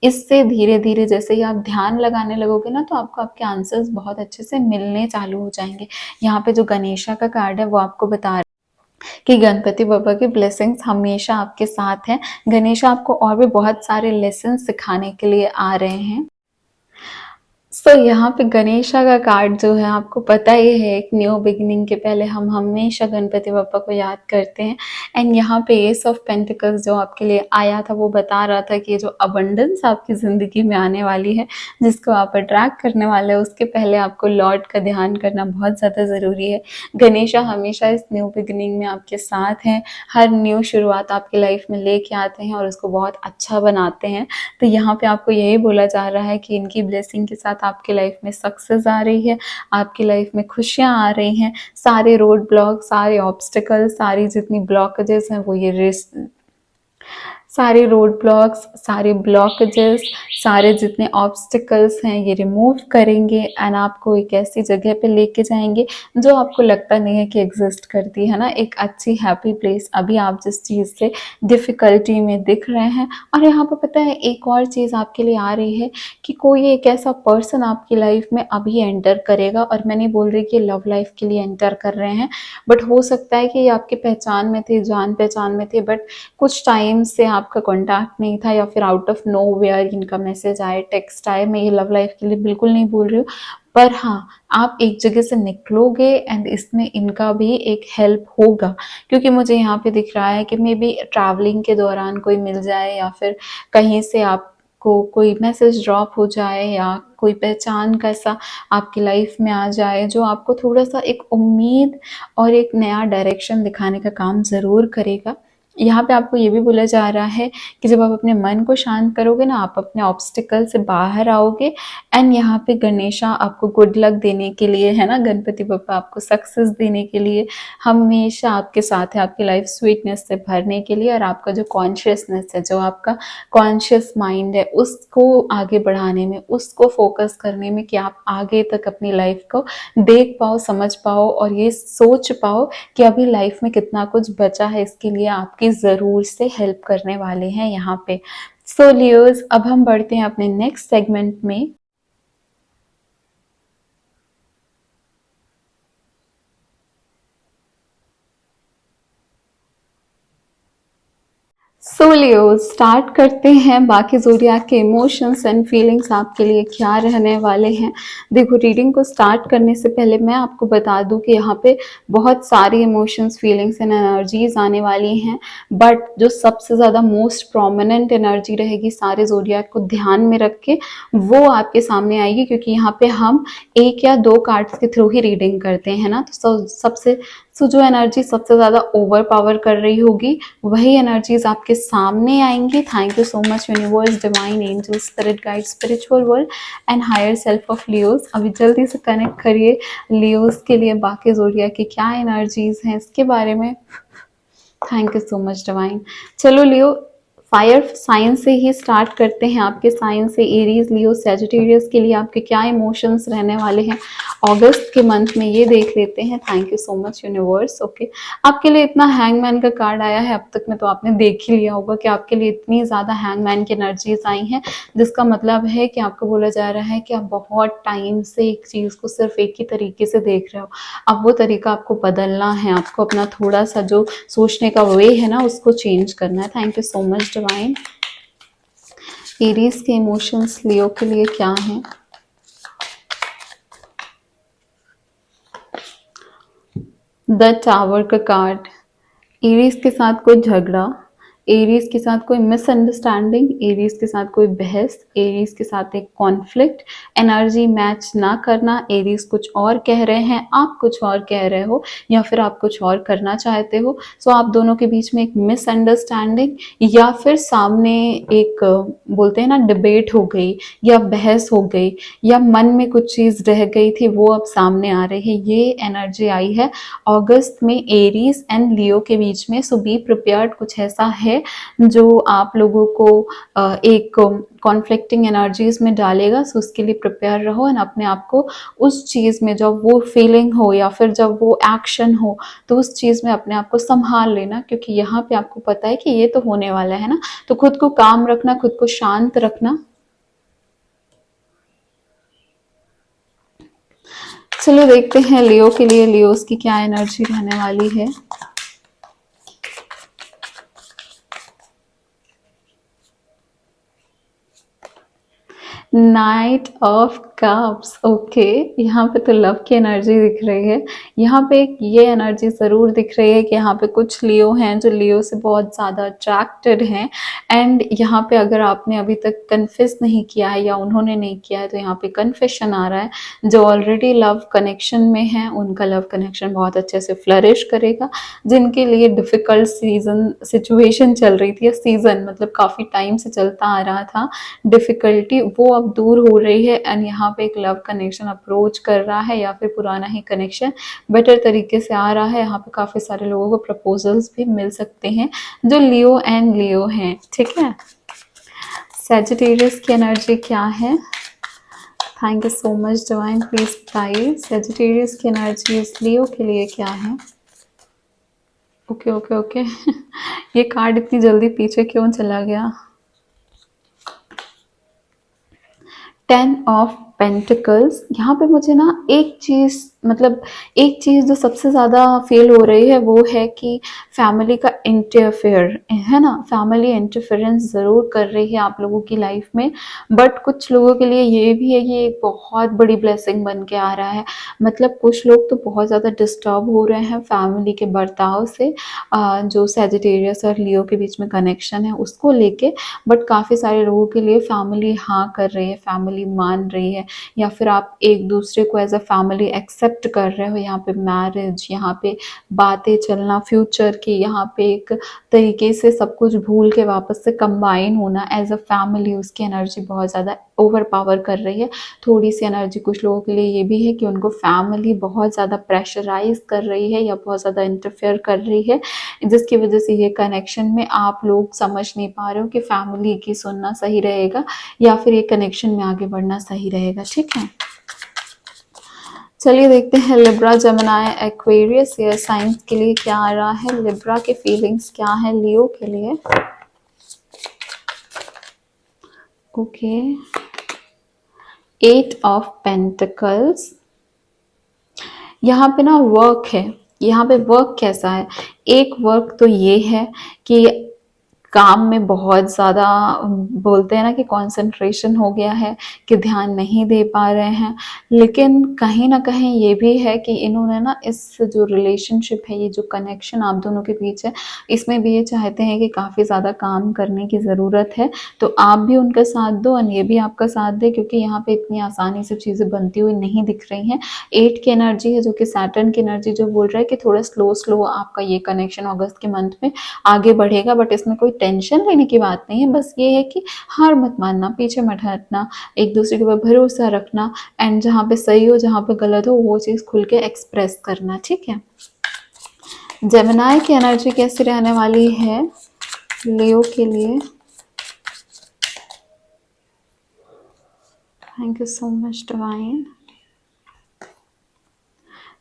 इससे धीरे-धीरे जैसे ही आप ध्यान लगाने लगोगे ना, तो आपको आपके आंसर्स बहुत अच्छे से मिलने चालू हो जाएँगे। यहाँ पे जो गणेशा का कार्ड है वो आपको बता रहा है कि गणपति बप्पा की ब्लेसिंग्स हमेशा आपके साथ हैं। गणेशा आपको और भी बहुत सारे लेसन सिखाने के लिए आ रहे हैं। यहाँ पे गणेशा का कार्ड जो है आपको पता ही है, एक न्यू बिगिनिंग के पहले हम हमेशा गणपति बप्पा को याद करते हैं। एंड यहाँ पे एस ऑफ पेंटिकल्स जो आपके लिए आया था वो बता रहा था कि ये जो अबंडेंस आपकी ज़िंदगी में आने वाली है, जिसको आप अट्रैक्ट करने वाले हो, उसके पहले आपको लॉर्ड का ध्यान करना बहुत ज़्यादा ज़रूरी है। गणेशा हमेशा इस न्यू बिगिनिंग में आपके साथ हैं, हर न्यू शुरुआत आपकी लाइफ में लेके आते हैं और उसको बहुत अच्छा बनाते हैं। तो यहाँ पे आपको यही बोला जा रहा है कि इनकी ब्लेसिंग के साथ आपकी लाइफ में सक्सेस आ रही है, आपकी लाइफ में खुशियाँ आ रही हैं, सारे रोड ब्लॉक, सारे ऑब्स्टिकल, सारी जितनी ब्लॉकेजेस हैं वो ये सारे रोड ब्लॉक्स, सारे ब्लॉकेजेस, सारे जितने ऑब्स्टिकल्स हैं ये रिमूव करेंगे एंड आपको एक ऐसी जगह पे लेके जाएंगे जो आपको लगता नहीं है कि एग्जिस्ट करती है ना, एक अच्छी हैप्पी प्लेस। अभी आप जिस चीज़ से डिफ़िकल्टी में दिख रहे हैं, और यहाँ पर पता है एक और चीज़ आपके लिए आ रही है कि कोई एक ऐसा पर्सन आपकी लाइफ में अभी एंटर करेगा, और मैं नहीं बोल रही कि लव लाइफ के लिए एंटर कर रहे हैं, बट हो सकता है कि ये आपकी पहचान में थे, जान पहचान में थे, बट कुछ टाइम से आपका कॉन्टैक्ट नहीं था, या फिर आउट ऑफ नो वेयर इनका मैसेज आए, टेक्स्ट आए। मैं ये लव लाइफ के लिए बिल्कुल नहीं बोल रही हूँ, पर हाँ आप एक जगह से निकलोगे एंड इसमें इनका भी एक हेल्प होगा, क्योंकि मुझे यहाँ पे दिख रहा है कि मे बी ट्रैवलिंग के दौरान कोई मिल जाए, या फिर कहीं से आपको कोई मैसेज ड्रॉप हो जाए, या कोई पहचान का ऐसा आपकी लाइफ में आ जाए जो आपको थोड़ा सा एक उम्मीद और एक नया डायरेक्शन दिखाने का काम ज़रूर करेगा। यहाँ पे आपको ये भी बोला जा रहा है कि जब आप अपने मन को शांत करोगे ना, आप अपने ऑब्स्टिकल से बाहर आओगे। एंड यहाँ पे गणेशा आपको गुड लक देने के लिए है ना, गणपति बप्पा आपको सक्सेस देने के लिए हमेशा आपके साथ है, आपकी लाइफ स्वीटनेस से भरने के लिए, और आपका जो कॉन्शियसनेस है, जो आपका कॉन्शियस माइंड है, उसको आगे बढ़ाने में, उसको फोकस करने में कि आप आगे तक अपनी लाइफ को देख पाओ, समझ पाओ और ये सोच पाओ कि अभी लाइफ में कितना कुछ बचा है, इसके लिए आपकी ज़रूर से हेल्प करने वाले हैं यहाँ पे। सो लियोज, अब हम बढ़ते हैं अपने नेक्स्ट सेगमेंट में। सो लियो, स्टार्ट करते हैं बाकी ज़ोडिएक के इमोशंस एंड फीलिंग्स आपके लिए क्या रहने वाले हैं। देखो, रीडिंग को स्टार्ट करने से पहले मैं आपको बता दूं कि यहाँ पे बहुत सारी इमोशंस, फीलिंग्स एंड एनर्जीज आने वाली हैं, बट जो सबसे ज़्यादा मोस्ट प्रोमिनेंट एनर्जी रहेगी सारे ज़ोडिएक को ध्यान में रख के, वो आपके सामने आएगी, क्योंकि यहाँ पे हम एक या दो कार्ड्स के थ्रू ही रीडिंग करते हैं ना। तो सबसे जो एनर्जी सबसे ज़्यादा ओवर पावर कर रही होगी वही एनर्जीज आपके सामने आएंगी। Thank you so much universe, divine angel, spirit guide, spiritual world and higher self of Leos. अभी जल्दी से कनेक्ट करिए लियोज के लिए बाकी ज़ोडिएक की क्या एनर्जीज हैं इसके बारे में। Thank you so much divine. चलो लियो, फायर साइन से ही स्टार्ट करते हैं। आपके साइन से एरीज, लियो, सैजिटेरियस के लिए आपके क्या इमोशंस रहने वाले हैं अगस्त के मंथ में, ये देख लेते हैं। Thank you so much universe. Okay, आपके लिए इतना हैंगमैन का कार्ड आया है, अब तक में तो आपने देख ही लिया होगा कि आपके लिए इतनी ज़्यादा हैंगमैन की एनर्जीज आई हैं, जिसका मतलब है कि आपको बोला जा रहा है कि आप बहुत टाइम से एक चीज़ को सिर्फ एक ही तरीके से देख रहे हो। अब वो तरीका आपको बदलना है, आपको अपना थोड़ा सा जो सोचने का वे है ना उसको चेंज करना है। Thank you so much divine. Aries के इमोशंस लियो के लिए क्या हैं? द टावर का कार्ड, एरीज के साथ कोई झगड़ा, एरीज के साथ कोई मिसअंडरस्टैंडिंग, एरीज के साथ कोई बहस, एरीज के साथ एक कॉन्फ्लिक्ट, एनर्जी मैच ना करना, एरीज कुछ और कह रहे हैं, आप कुछ और कह रहे हो, या फिर आप कुछ और करना चाहते हो। सो आप दोनों के बीच में एक मिसअंडरस्टैंडिंग, या फिर सामने एक बोलते हैं ना डिबेट हो गई, या बहस हो गई, या मन में कुछ चीज़ रह गई थी, वो अब सामने आ रही है। ये एनर्जी आई है अगस्त में एरीज एंड लियो के बीच में। सो बी प्रिपेयर्ड, कुछ ऐसा है है जो आप लोगों को एक कॉन्फ्लिक्टिंग एनर्जीज में डालेगा। सो उसके लिए प्रिपेयर रहो एंड अपने आप को उस चीज़ में जब वो फीलिंग हो या फिर जब वो एक्शन हो तो उस चीज़ में अपने आप को संभाल लेना, क्योंकि यहाँ पे आपको पता है कि ये तो होने वाला है ना। तो खुद को काम रखना, खुद को शांत रखना। चलो देखते हैं लियो के लिए, लियोस की क्या एनर्जी रहने वाली है। Night of cups, okay. यहाँ पे तो लव की एनर्जी दिख रही है। यहाँ पे एक ये एनर्जी ज़रूर दिख रही है कि यहाँ पे कुछ लियो हैं जो लियो से बहुत ज़्यादा अट्रैक्टेड हैं। एंड यहाँ पे अगर आपने अभी तक कन्फेस नहीं किया है या उन्होंने नहीं किया है तो यहाँ पे कन्फेशन आ रहा है। जो ऑलरेडी लव कनेक्शन में है उनका लव कनेक्शन बहुत अच्छे से फ्लरिश करेगा। जिनके लिए डिफ़िकल्ट सिचुएशन चल रही थी, या सीज़न मतलब काफ़ी टाइम से चलता आ रहा था डिफ़िकल्टी, वो अब दूर हो रही है एंड यहाँ पे एक लव कनेक्शन अप्रोच कर रहा है या फिर पुराना ही कनेक्शन बेटर तरीके से आ रहा है। यहाँ पे काफ़ी सारे लोगों को प्रपोजल्स भी मिल सकते हैं जो लियो एंड लियो हैं, ठीक है। सैजिटेरियस की एनर्जी क्या है? Thank you so much divine, please बताइए सैजिटेरियस की एनर्जी लियो के लिए क्या है? ओके ओके ओके ये कार्ड इतनी जल्दी पीछे क्यों चला गया? 10 ऑफ पेंटिकल्स। यहाँ पे मुझे ना एक चीज़ मतलब एक चीज़ जो सबसे ज़्यादा फील हो रही है वो है कि फैमिली का इंटरफेयर है ना, फैमिली इंटरफेरेंस ज़रूर कर रही है आप लोगों की लाइफ में। बट कुछ लोगों के लिए ये भी है कि एक बहुत बड़ी ब्लेसिंग बन के आ रहा है। मतलब कुछ लोग तो बहुत ज़्यादा डिस्टर्ब हो रहे हैं फैमिली के बर्ताव से, जो सैजिटेरियस और लियो के बीच में कनेक्शन है उसको लेके। बट काफ़ी सारे लोगों के लिए फैमिली हाँ कर रही है, फैमिली मान रही है, या फिर आप एक दूसरे को एज अ फैमिली एक्सेप्ट कर रहे हो। यहाँ पे मैरिज, यहाँ पे बातें चलना फ्यूचर की, यहाँ पे एक तरीके से सब कुछ भूल के वापस से कंबाइन होना एज अ फैमिली, उसकी एनर्जी बहुत ज़्यादा ओवर पावर कर रही है। थोड़ी सी एनर्जी कुछ लोगों के लिए ये भी है कि उनको फैमिली बहुत ज़्यादा प्रेशराइज कर रही है या बहुत ज़्यादा इंटरफेयर कर रही है, जिसकी वजह से ये कनेक्शन में आप लोग समझ नहीं पा रहे हो कि फैमिली की सुनना सही रहेगा या फिर ये कनेक्शन में आगे बढ़ना सही रहेगा, ठीक है। चलिए देखते हैं Libra, Gemini, Aquarius air science के लिए क्या आ रहा है। लिब्रा के फीलिंग्स क्या है लियो के लिए? Okay, 8 of pentacles. यहाँ पे ना वर्क है। यहाँ पे वर्क कैसा है? एक वर्क तो ये है कि काम में बहुत ज़्यादा बोलते हैं ना कि कंसंट्रेशन हो गया है, कि ध्यान नहीं दे पा रहे हैं। लेकिन कहीं ना कहीं ये भी है कि इन्होंने ना इस जो रिलेशनशिप है, ये जो कनेक्शन आप दोनों के बीच है, इसमें भी ये चाहते हैं कि काफ़ी ज़्यादा काम करने की ज़रूरत है। तो आप भी उनका साथ दो और ये भी आपका साथ दे, क्योंकि यहाँ पे इतनी आसानी से चीज़ें बनती हुई नहीं दिख रही हैं। 8 की एनर्जी है जो कि सैटर्न की एनर्जी, जो बोल रहा है कि थोड़ा स्लो स्लो आपका ये कनेक्शन अगस्त के मंथ में आगे बढ़ेगा। बट इसमें कोई टेंशन लेने की बात नहीं है, बस ये है कि हार मत मानना, पीछे मत हटना, एक दूसरे के ऊपर भरोसा रखना एंड जहाँ पे सही हो जहाँ पे गलत हो वो चीज़ खुल के एक्सप्रेस करना, ठीक है। जेमिनी की एनर्जी कैसी रहने वाली है लियो के लिए? Thank you so much divine.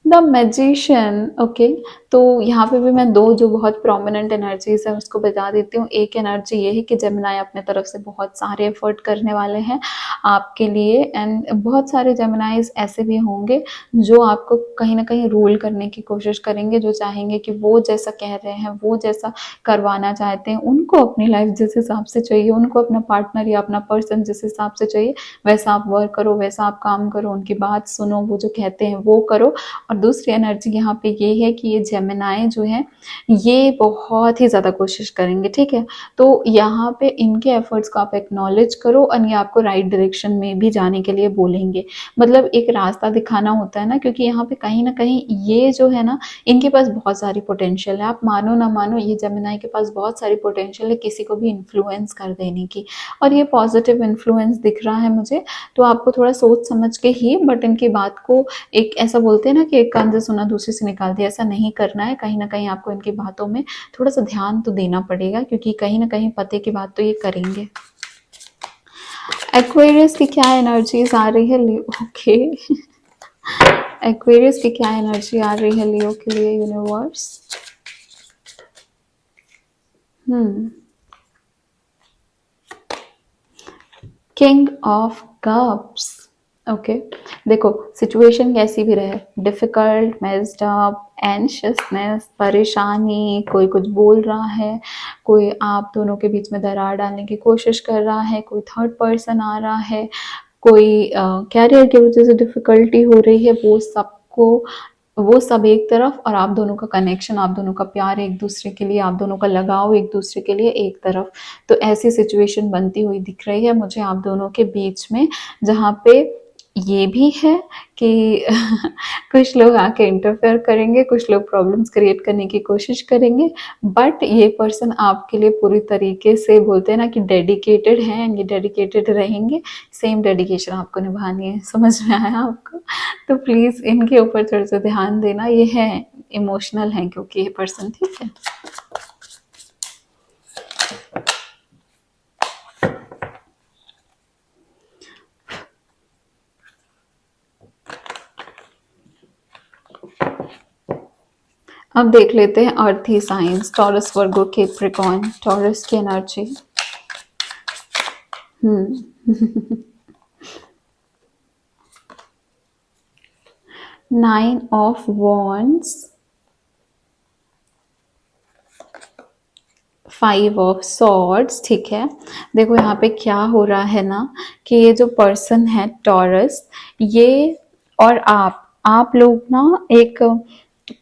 The magician, okay. तो यहाँ पे भी मैं दो जो बहुत प्रोमिनेंट एनर्जीज है उसको बता देती हूँ। एक एनर्जी ये है कि जेमिनी अपने तरफ से बहुत सारे एफर्ट करने वाले हैं आपके लिए, एंड बहुत सारे जेमिनाइज ऐसे भी होंगे जो आपको कहीं ना कहीं रूल करने की कोशिश करेंगे, जो चाहेंगे कि वो जैसा कह रहे हैं, वो जैसा करवाना चाहते हैं, उनको अपनी लाइफ जिस हिसाब से चाहिए, उनको अपना पार्टनर या अपना पर्सन जिस हिसाब से चाहिए वैसा आप वर्क करो, वैसा आप काम करो, उनकी बात सुनो, वो जो कहते हैं वो करो। और दूसरी एनर्जी यहाँ पे ये है कि ये जेमिनी जो है ये बहुत ही ज़्यादा कोशिश करेंगे, ठीक है। तो यहाँ पे इनके एफर्ट्स को आप एक्नॉलेज करो और ये आपको राइट डायरेक्शन में भी जाने के लिए बोलेंगे। मतलब एक रास्ता दिखाना होता है ना, क्योंकि यहाँ पे कहीं ना कहीं ये जो है ना, इनके पास बहुत सारी पोटेंशियल है। आप मानो ना मानो, ये जेमिनी के पास बहुत सारी पोटेंशियल है किसी को भी इन्फ्लुएंस कर देने की, और ये पॉजिटिव इन्फ्लुएंस दिख रहा है मुझे। तो आपको थोड़ा सोच समझ के ही बट इनकी बात को, एक ऐसा बोलते हैं ना कि एक कान से सुना दूसरे से निकाल दिया, ऐसा नहीं करना करना है, कहीं ना कहीं आपको इनकी बातों में थोड़ा सा ध्यान तो देना पड़ेगा, क्योंकि कहीं ना कहीं पते की बात तो ये करेंगे। एक्वेरियस की क्या एनर्जीज आ रही है लियो? ओके, एक्वेरियस की क्या एनर्जी आ रही है लियो के लिए universe? King of cups. Okay, देखो सिचुएशन कैसी भी रहे, डिफिकल्ट, मेस्ड अप, एंशियसनेस, परेशानी, कोई कुछ बोल रहा है, कोई आप दोनों के बीच में दरार डालने की कोशिश कर रहा है, कोई थर्ड पर्सन आ रहा है, कोई कैरियर की वजह से डिफिकल्टी हो रही है, वो सब एक तरफ, और आप दोनों का कनेक्शन, आप दोनों का प्यार एक दूसरे के लिए, आप दोनों का लगाव एक दूसरे के लिए एक तरफ। तो ऐसी सिचुएशन बनती हुई दिख रही है मुझे आप दोनों के बीच में, जहाँ पे ये भी है कि कुछ लोग आके इंटरफेयर करेंगे, कुछ लोग प्रॉब्लम्स क्रिएट करने की कोशिश करेंगे, बट ये पर्सन आपके लिए पूरी तरीके से, बोलते हैं ना कि डेडिकेटेड हैं, ये डेडिकेटेड रहेंगे, सेम डेडिकेशन आपको निभानी है। समझ में आया आपको? तो प्लीज़ इनके ऊपर थोड़ा सा ध्यान देना, ये है इमोशनल है क्योंकि ये पर्सन, ठीक है। अब देख लेते हैं अर्थी साइंस, टॉरस, वर्गो, कैप्रिकॉर्न, टॉरस की energy. Nine of wands, 5 of swords, ठीक है। देखो यहाँ पे क्या हो रहा है ना, कि ये जो पर्सन है टॉरस, ये और आप लोग ना एक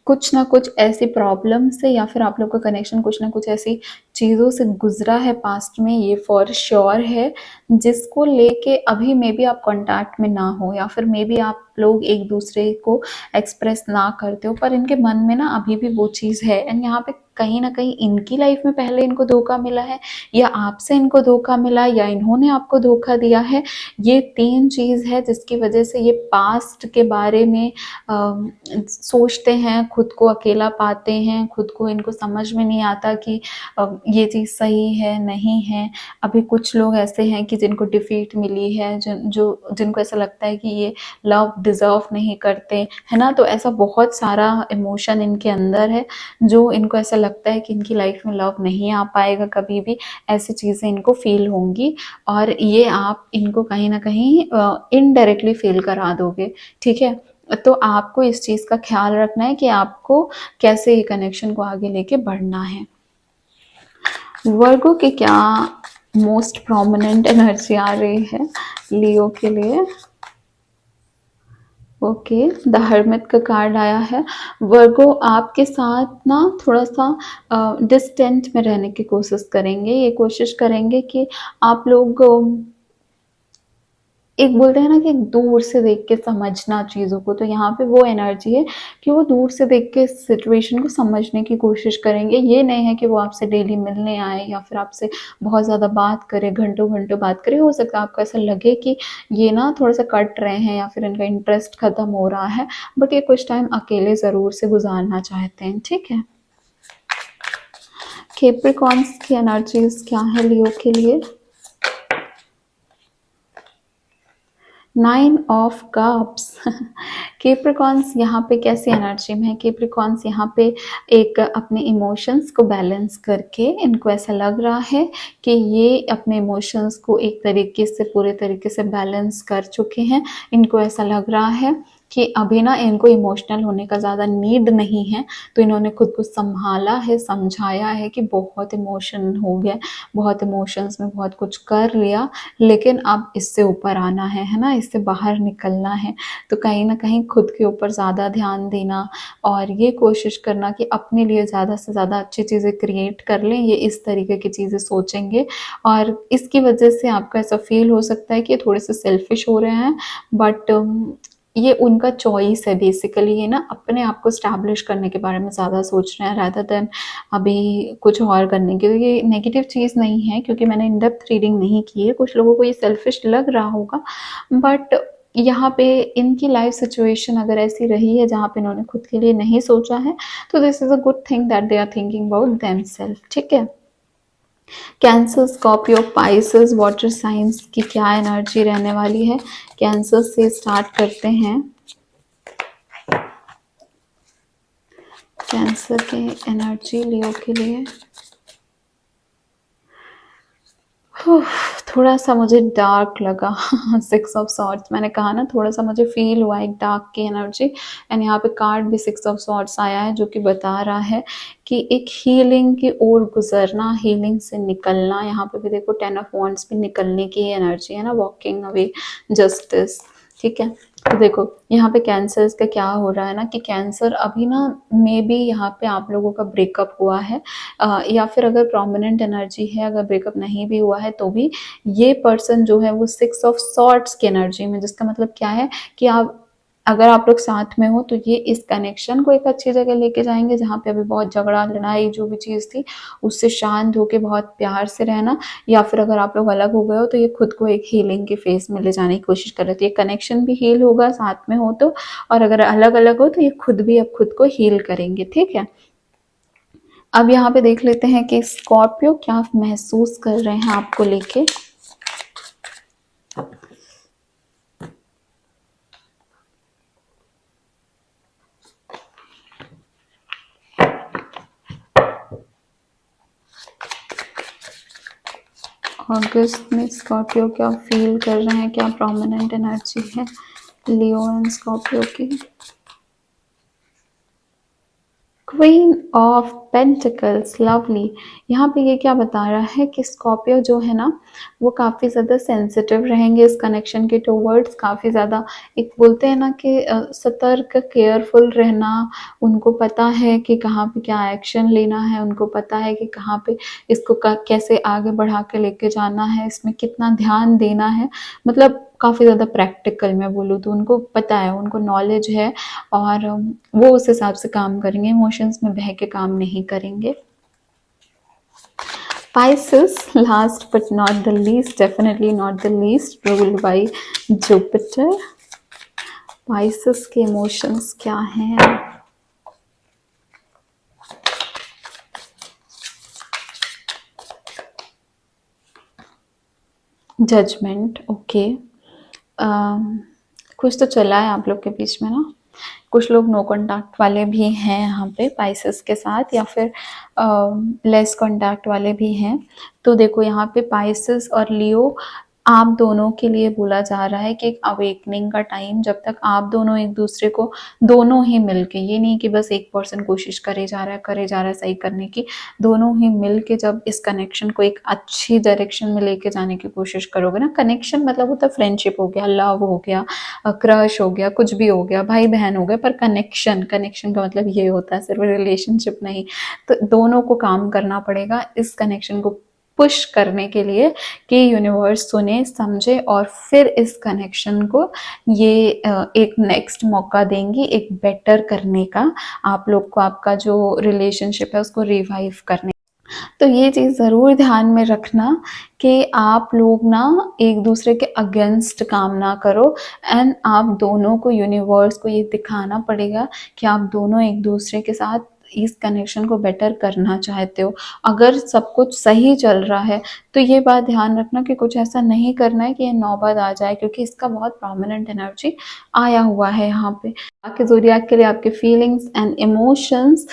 कुछ ना कुछ ऐसी प्रॉब्लम से, या फिर आप लोग का कनेक्शन कुछ ना कुछ ऐसी चीज़ों से गुजरा है पास्ट में, ये फॉर श्योर है, जिसको लेके अभी मे बी आप कांटेक्ट में ना हो, या फिर मे बी आप लोग एक दूसरे को एक्सप्रेस ना करते हो, पर इनके मन में ना अभी भी वो चीज़ है। एंड यहाँ पे कहीं ना कहीं इनकी लाइफ में पहले इनको धोखा मिला है, या आपसे इनको धोखा मिला, या इन्होंने आपको धोखा दिया है। ये 3 चीज़ है जिसकी वजह से ये पास्ट के बारे में सोचते हैं, खुद को अकेला पाते हैं, खुद को, इनको समझ में नहीं आता कि ये चीज़ सही है नहीं है। अभी कुछ लोग ऐसे हैं कि जिनको डिफीट मिली है, जिनको ऐसा लगता है कि ये लव डिज़र्व नहीं करते, है ना। तो ऐसा बहुत सारा इमोशन इनके अंदर है, जो इनको ऐसा लगता है कि इनकी लाइफ में लव नहीं आ पाएगा कभी भी, ऐसी चीज़ें इनको फील होंगी, और ये आप इनको कहीं ना कहीं इनडायरेक्टली फील करा दोगे, ठीक है। तो आपको इस चीज़ का ख्याल रखना है कि आपको कैसे ये कनेक्शन को आगे लेके बढ़ना है। वर्गो की क्या मोस्ट प्रोमिनेंट एनर्जी आ रही है लियो के लिए? ओके, द हर्मिट का कार्ड आया है। वर्गो आपके साथ ना थोड़ा सा डिस्टेंट में रहने की कोशिश करेंगे, ये कोशिश करेंगे कि आप लोग एक बोलते हैं ना कि दूर से देख के समझना चीज़ों को, तो यहाँ पे वो एनर्जी है कि वो दूर से देख के सिचुएशन को समझने की कोशिश करेंगे। ये नहीं है कि वो आपसे डेली मिलने आए या फिर आपसे बहुत ज़्यादा बात करें, घंटों घंटों बात करें। हो सकता है आपको ऐसा लगे कि ये ना थोड़ा सा कट रहे हैं या फिर इनका इंटरेस्ट ख़त्म हो रहा है, बट ये कुछ टाइम अकेले ज़रूर से गुजारना चाहते हैं, ठीक है। कैप्रिकॉर्न्स की एनर्जीज क्या है लियो के लिए? 9 ऑफ कप्स। कैप्रिकॉर्न्स यहाँ पे कैसी एनर्जी में है? कैप्रिकॉर्न्स यहाँ पे एक अपने इमोशंस को बैलेंस करके, इनको ऐसा लग रहा है कि ये अपने इमोशंस को एक तरीके से, पूरे तरीके से बैलेंस कर चुके हैं। इनको ऐसा लग रहा है कि अभी ना इनको इमोशनल होने का ज़्यादा नीड नहीं है, तो इन्होंने खुद को संभाला है, समझाया है कि बहुत इमोशन हो गया, बहुत इमोशंस में बहुत कुछ कर लिया, लेकिन अब इससे ऊपर आना है ना, इससे बाहर निकलना है। तो कहीं ना कहीं खुद के ऊपर ज़्यादा ध्यान देना, और ये कोशिश करना कि अपने लिए ज़्यादा से ज़्यादा अच्छी चीज़ें क्रिएट कर लें, ये इस तरीके की चीज़ें सोचेंगे। और इसकी वजह से आपको ऐसा फील हो सकता है कि थोड़े से सेल्फिश हो रहे हैं, बट ये उनका चॉइस है बेसिकली। ये ना अपने आप को स्टैब्लिश करने के बारे में ज़्यादा सोच रहे हैं रादर देन अभी कुछ और करने के। तो ये नेगेटिव चीज़ नहीं है, क्योंकि मैंने इन डेप्थ रीडिंग नहीं की है। कुछ लोगों को ये सेल्फिश लग रहा होगा, बट यहाँ पे इनकी लाइफ सिचुएशन अगर ऐसी रही है जहाँ पे इन्होंने खुद के लिए नहीं सोचा है, तो this is a good thing that they are thinking about themselves, ठीक है। Cancer, Scorpio, Pisces, water signs की क्या एनर्जी रहने वाली है। कैंसर से स्टार्ट करते हैं। कैंसर के एनर्जी लियो के लिए थोड़ा सा मुझे डार्क लगा। 6 ऑफ सॉर्ड्स, मैंने कहा ना थोड़ा सा मुझे फील हुआ एक डार्क की एनर्जी। एंड यहाँ पे कार्ड भी 6 ऑफ सॉर्ड्स आया है, जो कि बता रहा है कि एक हीलिंग की ओर गुजरना, हीलिंग से निकलना। यहाँ पे भी देखो 10 ऑफ वॉन्ड्स भी निकलने की एनर्जी है ना, वॉकिंग अवे जस्टिस, ठीक है। तो देखो यहाँ पे कैंसर का क्या हो रहा है ना, कि कैंसर अभी ना मे बी यहाँ पे आप लोगों का ब्रेकअप हुआ है, या फिर अगर प्रोमिनेंट एनर्जी है, अगर ब्रेकअप नहीं भी हुआ है तो भी ये पर्सन जो है वो 6 ऑफ सॉर्ड्स की एनर्जी में, जिसका मतलब क्या है कि आप अगर आप लोग साथ में हो तो ये इस कनेक्शन को एक अच्छी जगह लेके जाएंगे, जहाँ पे अभी बहुत झगड़ा लड़ाई जो भी चीज़ थी उससे शांत होके बहुत प्यार से रहना। या फिर अगर आप लोग अलग हो गए हो तो ये खुद को एक हीलिंग के फेज में ले जाने की कोशिश कर रहे थे। ये कनेक्शन भी हील होगा साथ में हो तो, और अगर अलग अलग हो तो ये खुद भी अब खुद को हील करेंगे, ठीक है। अब यहाँ पे देख लेते हैं कि स्कॉर्पियो क्या महसूस कर रहे हैं आपको लेके। अगस्त में स्कॉर्पियो क्या फील कर रहे हैं, क्या प्रोमिनेंट एनर्जी है लियो एंड स्कॉर्पियो की। Queen of pentacles, lovely. यहाँ पे ये क्या बता रहा है कि स्कॉर्पियो जो है ना वो काफ़ी ज़्यादा सेंसिटिव रहेंगे इस कनेक्शन के टूवर्ड्स, काफ़ी ज़्यादा एक बोलते हैं ना कि सतर्क, केयरफुल रहना। उनको पता है कि कहाँ पे क्या एक्शन लेना है, उनको पता है कि कहाँ पे इसको कैसे आगे बढ़ा के लेके जाना है, इसमें कितना ध्यान देना है। मतलब काफ़ी ज़्यादा प्रैक्टिकल मैं बोलूँ तो उनको पता है, उनको नॉलेज है, और वो उस हिसाब से काम करेंगे, इमोशंस में बह के काम नहीं करेंगे। Pisces, last but not the least, definitely not the least, ruled by Jupiter. Pisces के इमोशंस क्या हैं? Judgement, okay. कुछ तो चला है आप लोग के बीच में ना, कुछ लोग नो कॉन्टैक्ट वाले भी हैं यहाँ पे पाइसेस के साथ, या फिर लेस कॉन्टैक्ट वाले भी हैं। तो देखो यहाँ पे पाइसेस और लियो आप दोनों के लिए बोला जा रहा है कि एक अवेकनिंग का टाइम, जब तक आप दोनों एक दूसरे को, दोनों ही मिलके, ये नहीं कि बस एक पर्सन कोशिश करे जा रहा है सही करने की, दोनों ही मिलके जब इस कनेक्शन को एक अच्छी डायरेक्शन में लेके जाने की कोशिश करोगे ना। कनेक्शन मतलब होता है फ्रेंडशिप हो गया, लव हो गया, क्रश हो गया, कुछ भी हो गया, भाई बहन हो गए, पर कनेक्शन, कनेक्शन का मतलब ये होता है सिर्फ रिलेशनशिप नहीं। तो दोनों को काम करना पड़ेगा इस कनेक्शन को पुश करने के लिए कि यूनिवर्स सुने, समझे, और फिर इस कनेक्शन को ये एक नेक्स्ट मौका देंगी एक बेटर करने का, आप लोग को आपका जो रिलेशनशिप है उसको रिवाइव करने। तो ये चीज़ ज़रूर ध्यान में रखना कि आप लोग ना एक दूसरे के अगेंस्ट काम ना करो, एंड आप दोनों को, यूनिवर्स को ये दिखाना पड़ेगा कि आप दोनों एक दूसरे के साथ इस कनेक्शन को बेटर करना चाहते हो। अगर सब कुछ सही चल रहा है तो ये बात ध्यान रखना कि कुछ ऐसा नहीं करना है कि ये नौबत आ जाए, क्योंकि इसका बहुत प्रोमिनेंट एनर्जी आया हुआ है यहाँ पे। आपके ज़ोडिएक के लिए आपके फीलिंग्स एंड इमोशंस।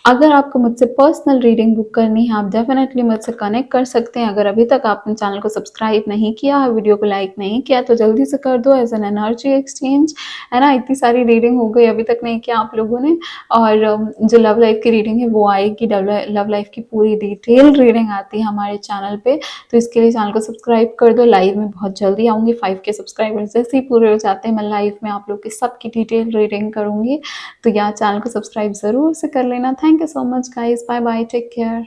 अगर आपको मुझसे पर्सनल रीडिंग बुक करनी है, आप डेफिनेटली मुझसे कनेक्ट कर सकते हैं। अगर अभी तक आपने चैनल को सब्सक्राइब नहीं किया है, वीडियो को लाइक नहीं किया, तो जल्दी से कर दो एज एन एनर्जी एक्सचेंज, है ना। इतनी सारी रीडिंग हो गई, अभी तक नहीं किया आप लोगों ने। और जो लव लाइफ की रीडिंग है वो आएगी, लव लाइफ की पूरी डिटेल रीडिंग आती है हमारे चैनल पे, तो इसके लिए चैनल को सब्सक्राइब कर दो। लाइव में बहुत जल्दी आऊँगी, 5 के सब्सक्राइबर्स जैसे ही पूरे हो जाते हैं मैं लाइव में आप लोग की सबकी डिटेल रीडिंग करूँगी। तो यहाँ चैनल को सब्सक्राइब ज़रूर से कर लेना। Thank you so much guys, bye bye, take care.